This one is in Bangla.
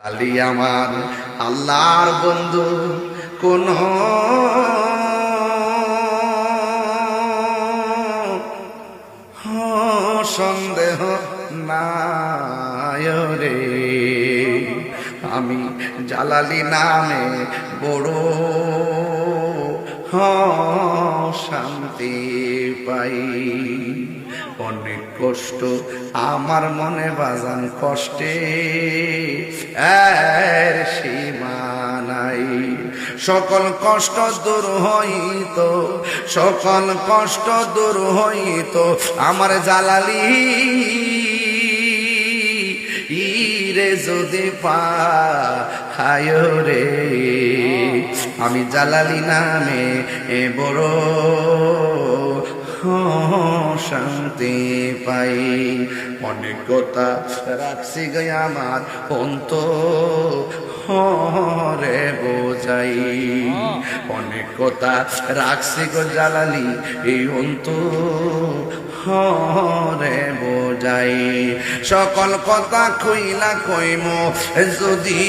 আলী আমার আল্লাহর বন্ধু কোন সন্দেহ নাই রে। আমি জালালি নামে বড় শান্তি পাই। অনেক কষ্ট আমার মনে বাজান, কষ্টে এর সীমা নাই। সকল কষ্ট দূর হইত, সকল কষ্ট দূর হইত আমার জালালি রে যদি পায় রে। আমি জালালি নামে বড় শান্তি পাই। অনেক কথা রাখছি গে আমার অন্তরে বোঝাই। অনেক কথা রাখছি গো জালালি এই অন্তরে বোঝাই। সকল কথা কইলা কইম যদি